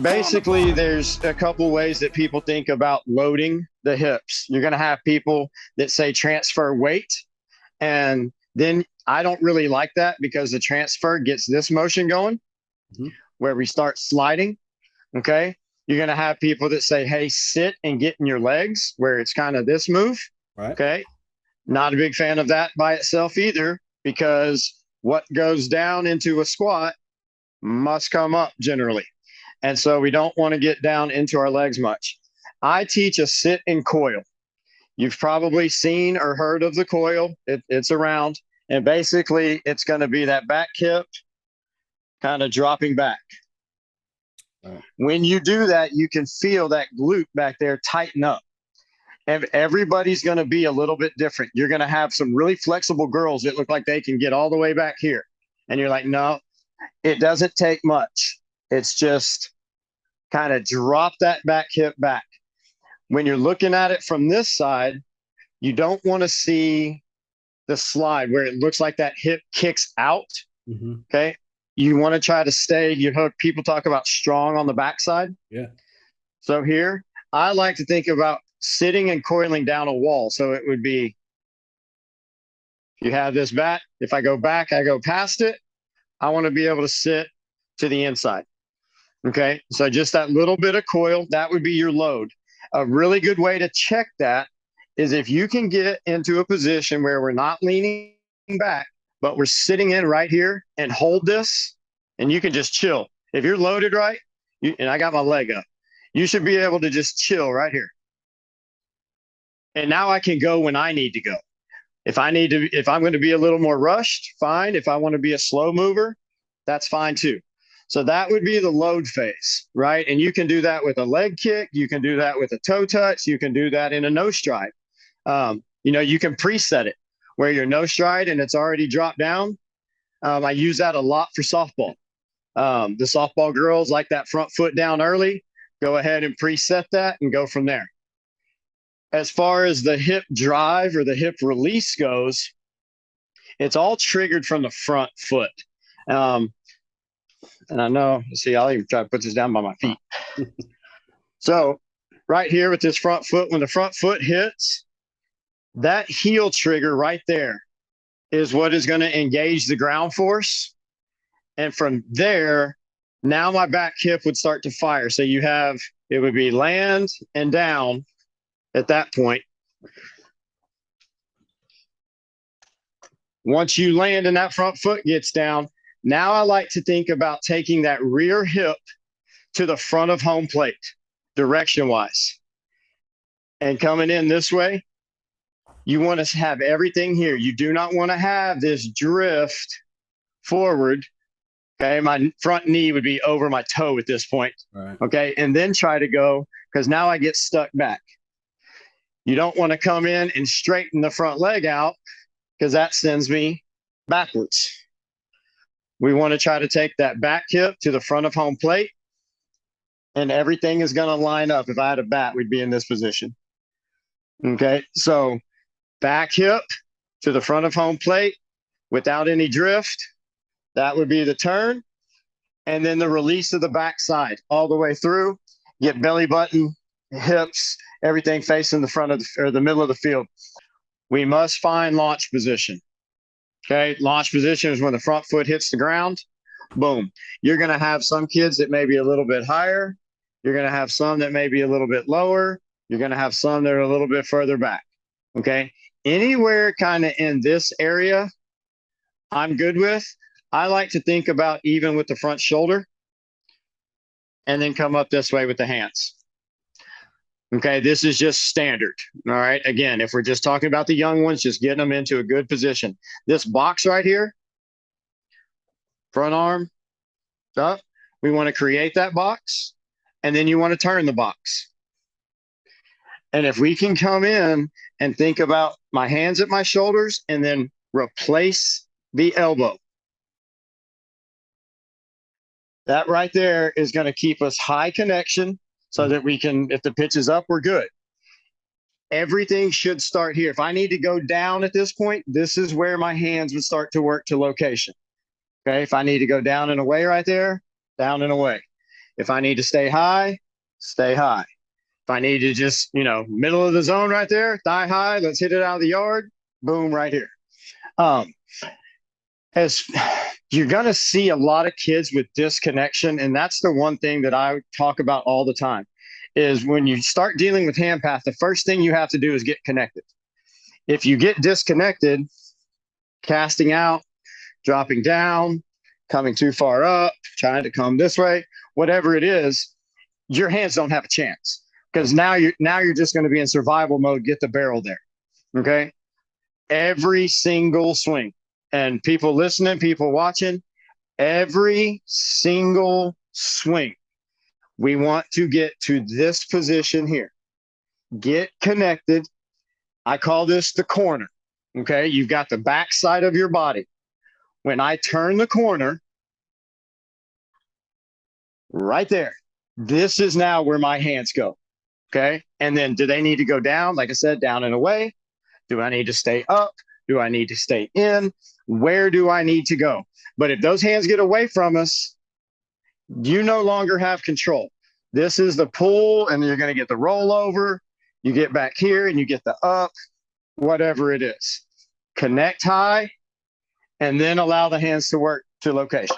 Basically, there's a couple ways that people think about loading the hips. You're going to have people that say transfer weight, and then I don't really like that because the transfer gets this motion going where we start sliding. Okay. You're going to have people that say, hey, sit and get in your legs, where it's kind of this move. Right. Okay. Not a big fan of that by itself either, because what goes down into a squat must come up generally. And so we don't want to get down into our legs much. I teach a sit and coil. You've probably seen or heard of the coil. It's around. And basically, it's going to be that back hip kind of dropping back. Right. When you do that, you can feel that glute back there tighten up. And everybody's going to be a little bit different. You're going to have some really flexible girls that look like they can get all the way back here. And you're like, no, it doesn't take much. It's just kind of drop that back hip back. When you're looking at it from this side, you don't want to see the slide where it looks like that hip kicks out. Okay. You want to try to stay, you heard people talk about strong on the backside. Yeah. So here, I like to think about sitting and coiling down a wall. So it would be, you have this bat. If I go back, I go past it. I want to be able to sit to the inside. Okay. So just that little bit of coil, that would be your load. A really good way to check that is if you can get into a position where we're not leaning back, but we're sitting in right here and hold this, and you can just chill. If you're loaded right, and I got my leg up, you should be able to just chill right here. And now I can go when I need to go. If I'm going to be a little more rushed, fine. If I want to be a slow mover, that's fine too. So that would be the load phase, right? And you can do that with a leg kick. You can do that with a toe touch. You can do that in a no stride. You can preset it where you're no stride and it's already dropped down. I use that a lot for softball. The softball girls like that front foot down early. Go ahead and preset that and go from there. As far as the hip drive or the hip release goes, it's all triggered from the front foot. And I know, see, I'll even try to put this down by my feet. So right here with this front foot, when the front foot hits, that heel trigger right there is what is going to engage the ground force. And from there, now my back hip would start to fire. So it would be land and down at that point. Once you land and that front foot gets down, now I like to think about taking that rear hip to the front of home plate, direction-wise. And coming in this way, you want to have everything here. You do not want to have this drift forward. Okay, my front knee would be over my toe at this point. Right. Okay, and then try to go, because now I get stuck back. You don't want to come in and straighten the front leg out, because that sends me backwards. We want to try to take that back hip to the front of home plate, and everything is going to line up. If I had a bat, we'd be in this position. Okay, so back hip to the front of home plate without any drift. That would be the turn. And then the release of the backside all the way through. Get belly button, hips, everything facing the front of the middle of the field. We must find launch position. Okay, launch position is when the front foot hits the ground. Boom. You're going to have some kids that may be a little bit higher. You're going to have some that may be a little bit lower. You're going to have some that are a little bit further back. Okay, anywhere kind of in this area, I'm good with. I like to think about even with the front shoulder and then come up this way with the hands. Okay, this is just standard. All right, again, if we're just talking about the young ones, just getting them into a good position. This box right here, front arm up, we want to create that box, and then you want to turn the box. And if we can come in and think about my hands at my shoulders and then replace the elbow, that right there is going to keep us high connection so that we can, if the pitch is up, we're good. Everything should start here. If I need to go down at this point, this is where my hands would start to work to location. Okay, if I need to go down and away right there, down and away. If I need to stay high, stay high. If I need to just, middle of the zone right there, thigh high, let's hit it out of the yard, boom, right here. As you're going to see a lot of kids with disconnection, and that's the one thing that I talk about all the time, is when you start dealing with hand path, the first thing you have to do is get connected. If you get disconnected, casting out, dropping down, coming too far up, trying to come this way, whatever it is, your hands don't have a chance, because now you're just going to be in survival mode. Get the barrel there. Okay. Every single swing, and people listening, people watching, every single swing, we want to get to this position here. Get connected. I call this the corner. Okay. You've got the back side of your body. When I turn the corner, right there, this is now where my hands go. Okay. And then do they need to go down? Like I said, down and away. Do I need to stay up? Do I need to stay in? Where do I need to go? But if those hands get away from us, you no longer have control. This is the pull, and you're going to get the rollover. You get back here and you get the up, whatever it is. Connect high, and then allow the hands to work to location.